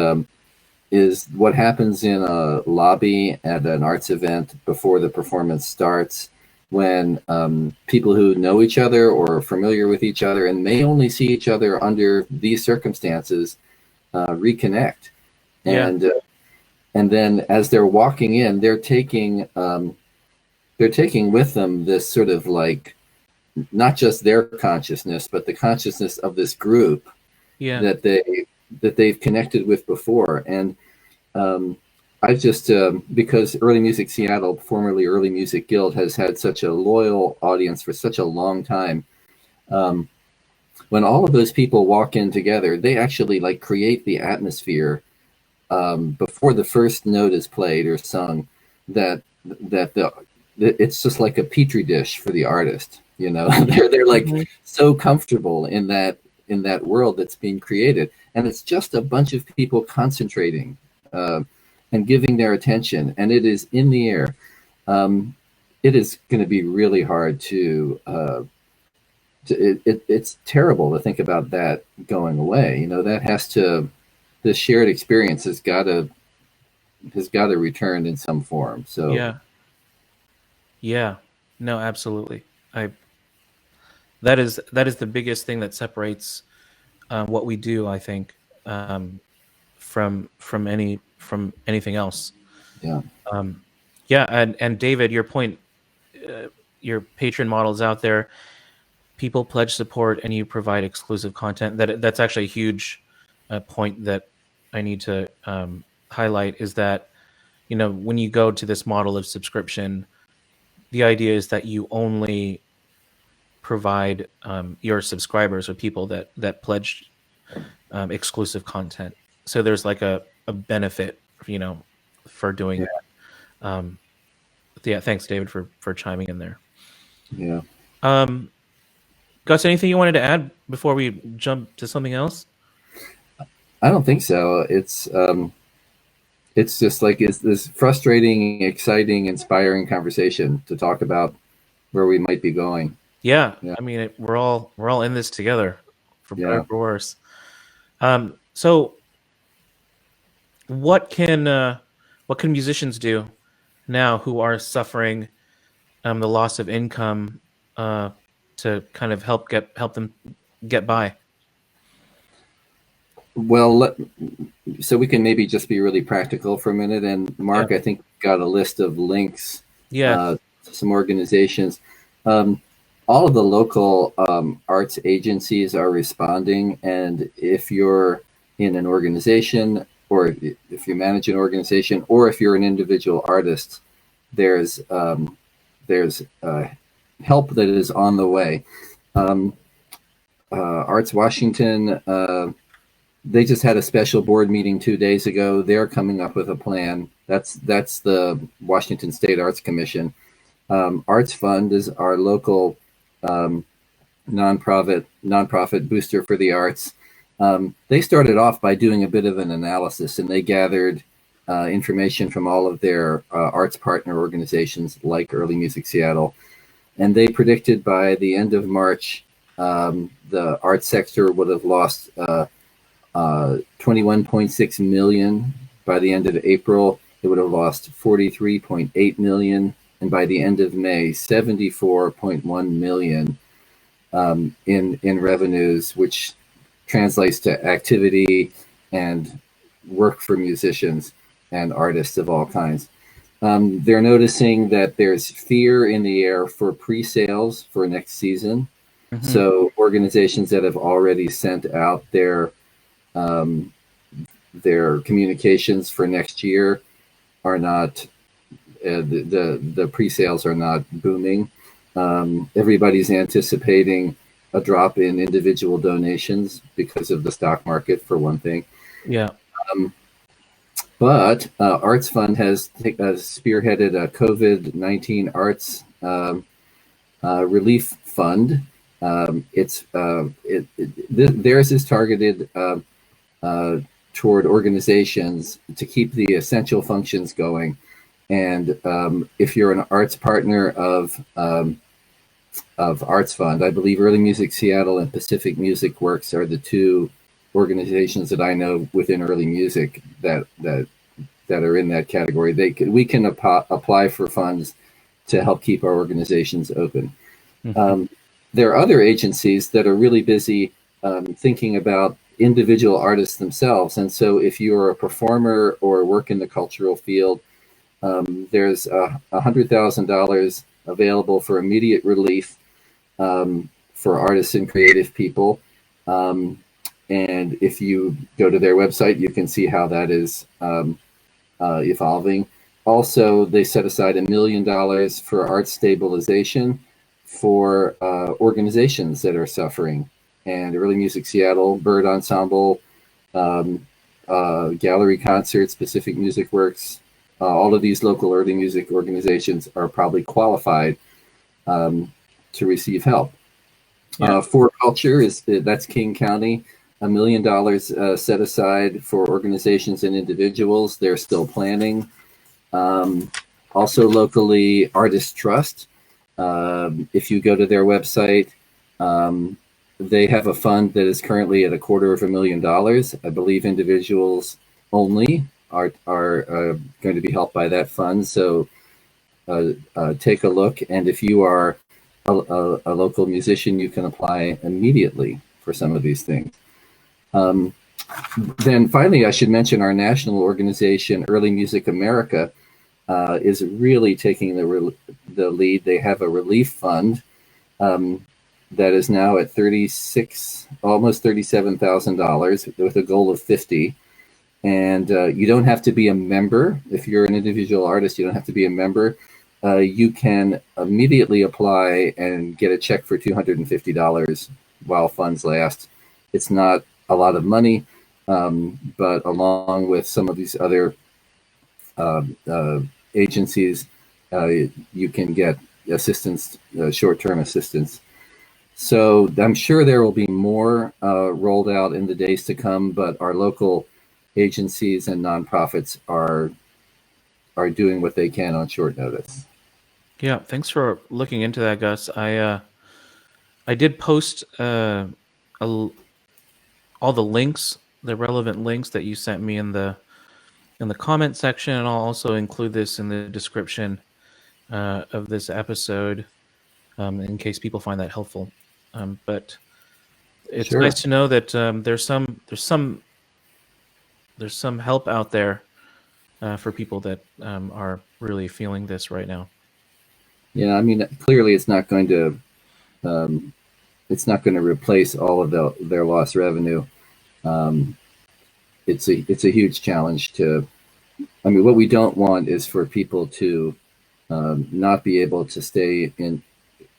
what happens in a lobby at an arts event before the performance starts, when people who know each other or are familiar with each other and may only see each other under these circumstances reconnect. And then as they're walking in, they're taking with them this sort of, like, not just their consciousness, but the consciousness of this group that they've connected with before. And I just because Early Music Seattle, formerly Early Music Guild, has had such a loyal audience for such a long time. When all of those people walk in together, they actually create the atmosphere before the first note is played or sung, that it's just like a petri dish for the artist. They're like so comfortable in that world that's being created, and it's just a bunch of people concentrating and giving their attention, and it is in the air. It is going to be really hard to. It's terrible to think about that going away. That has to. The shared experience has got to return in some form. So no, absolutely. That is the biggest thing that separates what we do, I think, from anything else. Yeah. Yeah, and David, your point, your patron model is out there. People pledge support, and you provide exclusive content. That's actually a huge point that I need to highlight. Is that, you know, when you go to this model of subscription, the idea is that you only provide your subscribers or people that pledge exclusive content. So there's like a benefit, you know, for doing Yeah. that. Yeah, thanks, David, for chiming in there. Yeah. Gus, anything you wanted to add before we jump to something else? I don't think so. It's just like it's this frustrating, exciting, inspiring conversation to talk about where we might be going. Yeah, Yeah. I mean, we're all in this together, for better Yeah. or for worse. So what can musicians do now who are suffering the loss of income to kind of help them get by? Well, so we can maybe just be really practical for a minute. And Mark, Yeah. I think got a list of links Yeah. to some organizations. Um, all of the local arts agencies are responding, and if you're in an organization, or if you manage an organization, or if you're an individual artist, there's help that is on the way. Um, Arts Washington, they just had a special board meeting 2 days ago. They're coming up with a plan. That's the Washington State Arts Commission. ArtsFund is our local nonprofit booster for the arts. They started off by doing a bit of an analysis, and they gathered information from all of their arts partner organizations like Early Music Seattle, and they predicted by the end of March the arts sector would have lost 21.6 million. By the end of April, it would have lost 43.8 million, and by the end of May, 74.1 million in revenues, which translates to activity and work for musicians and artists of all kinds. They're noticing that there's fear in the air for pre-sales for next season. Mhm. So organizations that have already sent out their communications for next year are not the pre-sales are not booming. Everybody's anticipating a drop in individual donations because of the stock market, for one thing. Yeah. But ArtsFund has spearheaded a COVID-19 arts relief fund. Theirs is targeted toward organizations to keep the essential functions going. And if you're an arts partner of ArtsFund, I believe Early Music Seattle and Pacific Music Works are the two organizations that I know within early music that are in that category. We can apply for funds to help keep our organizations open. Mhm. There are other agencies that are really busy thinking about individual artists themselves. And so if you're a performer or work in the cultural field, there's $100,000 available for immediate relief for artists and creative people. And if you go to their website, you can see how that is evolving. Also, they set aside $1 million for art stabilization for organizations that are suffering. And Early Music Seattle, Bird Ensemble, Gallery Concerts, Pacific Music Works, all of these local early music organizations are probably qualified to receive help. Yeah. For Culture, that's King County. $1 million set aside for organizations and individuals. They're still planning. Also locally, Artist Trust. If you go to their website, they have a fund that is currently at $250,000. I believe individuals only are going to be helped by that fund. So take a look, and if you are a local musician, you can apply immediately for some of these things. Then finally, I should mention our national organization, Early Music America. is really taking the lead. They have a relief fund that is now at almost $37,000 with a goal of 50. And you don't have to be a member. If you're an individual artist, you don't have to be a member. You can immediately apply and get a check for $250 while funds last. It's not a lot of money, but along with some of these other agencies, you can get assistance, short-term assistance. So I'm sure there will be more rolled out in the days to come, but our local agencies and nonprofits are doing what they can on short notice. Yeah, thanks for looking into that, Gus. I did post all the links, the relevant links that you sent me in the comment section, and I'll also include this in the description of this episode in case people find that helpful. But it's Sure. nice to know that there's some help out there for people that are really feeling this right now. Yeah, I mean, clearly it's not going to replace all of their lost revenue. It's a huge challenge to. I mean, what we don't want is for people to not be able to stay in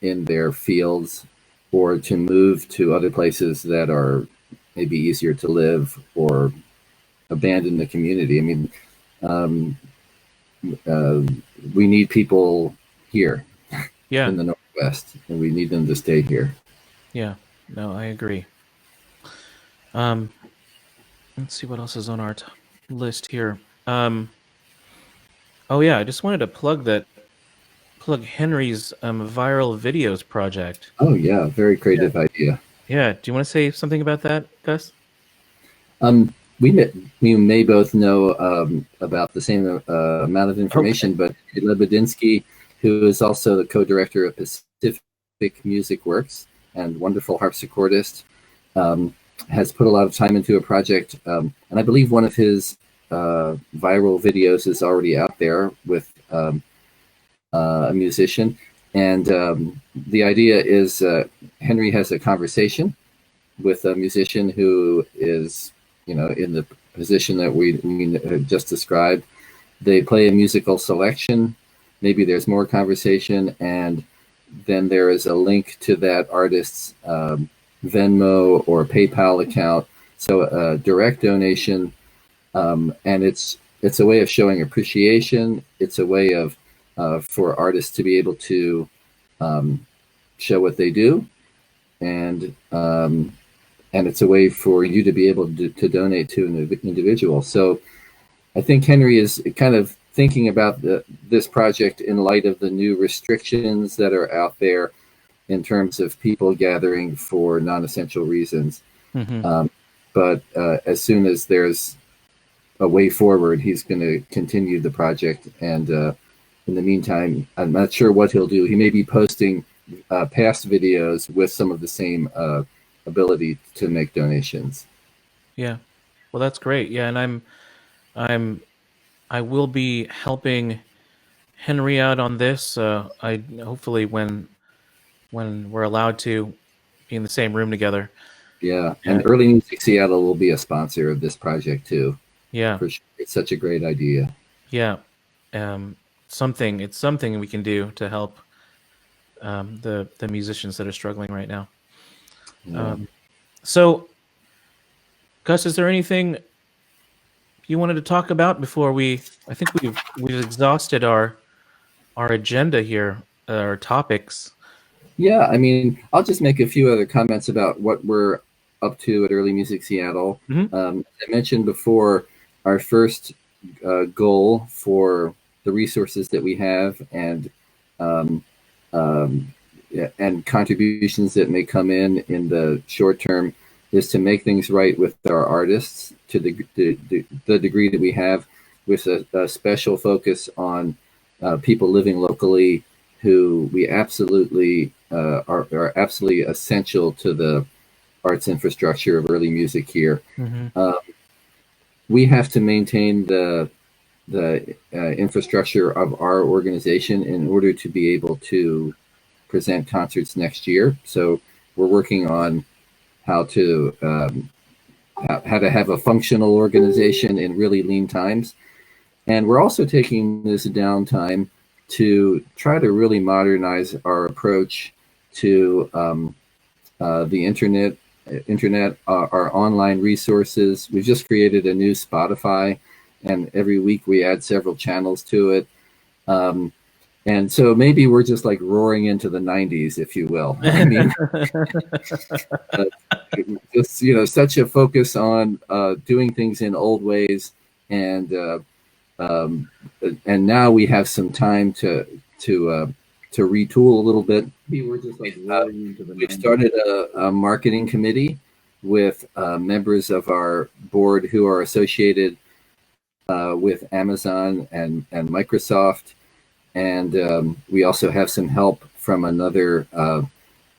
their fields or to move to other places that are maybe easier to live or abandon the community. I mean, we need people here in the Northwest, and we need them to stay here. Yeah, no, I agree. Let's see what else is on our list here. Oh yeah, I just wanted to plug Henry's viral videos project. Oh yeah, very creative idea. Yeah, do you want to say something about that, Gus? We may both know about the same amount of information, but Lebedinsky, who is also the co-director of Pacific Music Works and wonderful harpsichordist, has put a lot of time into a project, and I believe one of his viral videos is already out there with a musician. And the idea is Henry has a conversation with a musician who is, in the position that we just described. They play a musical selection. Maybe there's more conversation, and then there is a link to that artist's Venmo or PayPal account. So a direct donation, and it's a way of showing appreciation. It's a way of for artists to be able to show what they do, and it's a way for you to be able to donate to an individual. So I think Henry is kind of thinking about this project in light of the new restrictions that are out there in terms of people gathering for non-essential reasons. Mm-hmm. But as soon as there's a way forward, he's going to continue the project. And in the meantime, I'm not sure what he'll do. He may be posting past videos with some of the same ability to make donations. Yeah, well, that's great. Yeah, and I will be helping Henry out on this. I hopefully when we're allowed to be in the same room together. Yeah, and Early Music Seattle will be a sponsor of this project too. Yeah, for sure. It's such a great idea. Yeah, it's something we can do to help the musicians that are struggling right now. Yeah. So, Gus, is there anything you wanted to talk about before I think we've exhausted our agenda here, our topics. Yeah, I mean, I'll just make a few other comments about what we're up to at Early Music Seattle. Mm-hmm. I mentioned before our first goal for the resources that we have and contributions that may come in the short term is to make things right with our artists to the degree that we have, with a special focus on people living locally who we absolutely are absolutely essential to the arts infrastructure of early music here. Mm-hmm. We have to maintain the infrastructure of our organization in order to be able to present concerts next year. So we're working on how to have a functional organization in really lean times. And we're also taking this downtime to try to really modernize our approach to the internet, our online resources. We've just created a new Spotify, and every week we add several channels to it. And so maybe we're just like roaring into the 90s, if you will. I mean, just, you know, such a focus on doing things in old ways, and now we have some time to retool a little bit. Maybe we're just like roaring into the 90s. We've started a marketing committee with members of our board who are associated with Amazon and Microsoft. And we also have some help from another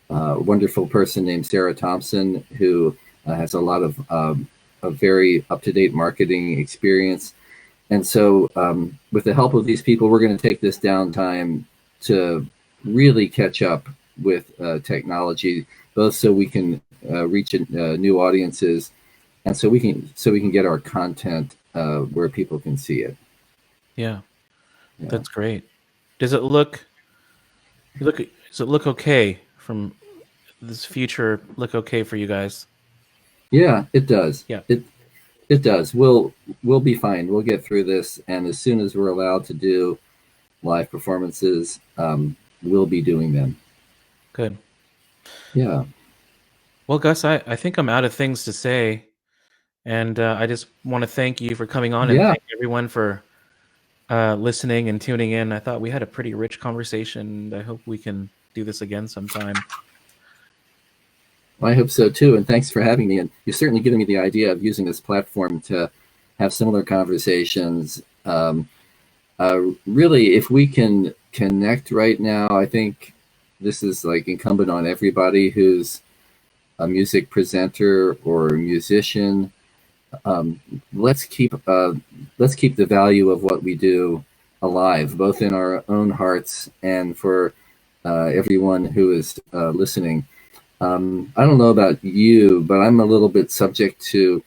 wonderful person named Sarah Thompson, who has a lot of very up-to-date marketing experience. And so with the help of these people, we're going to take this downtime to really catch up with technology, both so we can reach new audiences, and so we can get our content where people can see it. Yeah. That's great. Does it look okay from this future? Look okay for you guys? Yeah, it does. Yeah, it does. We'll be fine. We'll get through this, and as soon as we're allowed to do live performances, we'll be doing them. Good. Yeah. Well, Gus, I think I'm out of things to say, and I just want to thank you for coming on, and thank everyone for listening and tuning in. I thought we had a pretty rich conversation. I hope we can do this again sometime. I hope so too, and thanks for having me. And you're certainly giving me the idea of using this platform to have similar conversations. Really, if we can connect right now, I think this is like incumbent on everybody who's a music presenter or a musician. Let's keep the value of what we do alive, both in our own hearts and for everyone who is listening. I don't know about you, but I'm a little bit subject to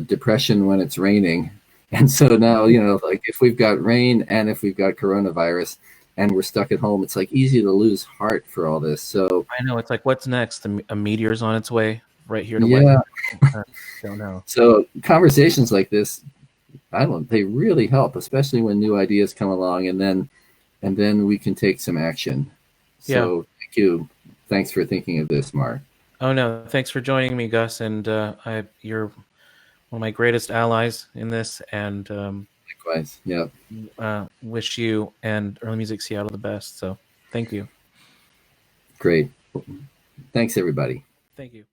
depression when it's raining. And so now, you know, like if we've got rain and if we've got coronavirus and we're stuck at home, it's like easy to lose heart for all this. So I know, it's like, what's next? A meteor's on its way right here to I don't know. So conversations like this, they really help, especially when new ideas come along, and then we can take some action. So thank you. Thanks for thinking of this, Mark. Oh no, thanks for joining me, Gus. And you're one of my greatest allies in this. And likewise, yeah. Wish you and Early Music Seattle the best. So thank you. Great. Thanks, everybody. Thank you.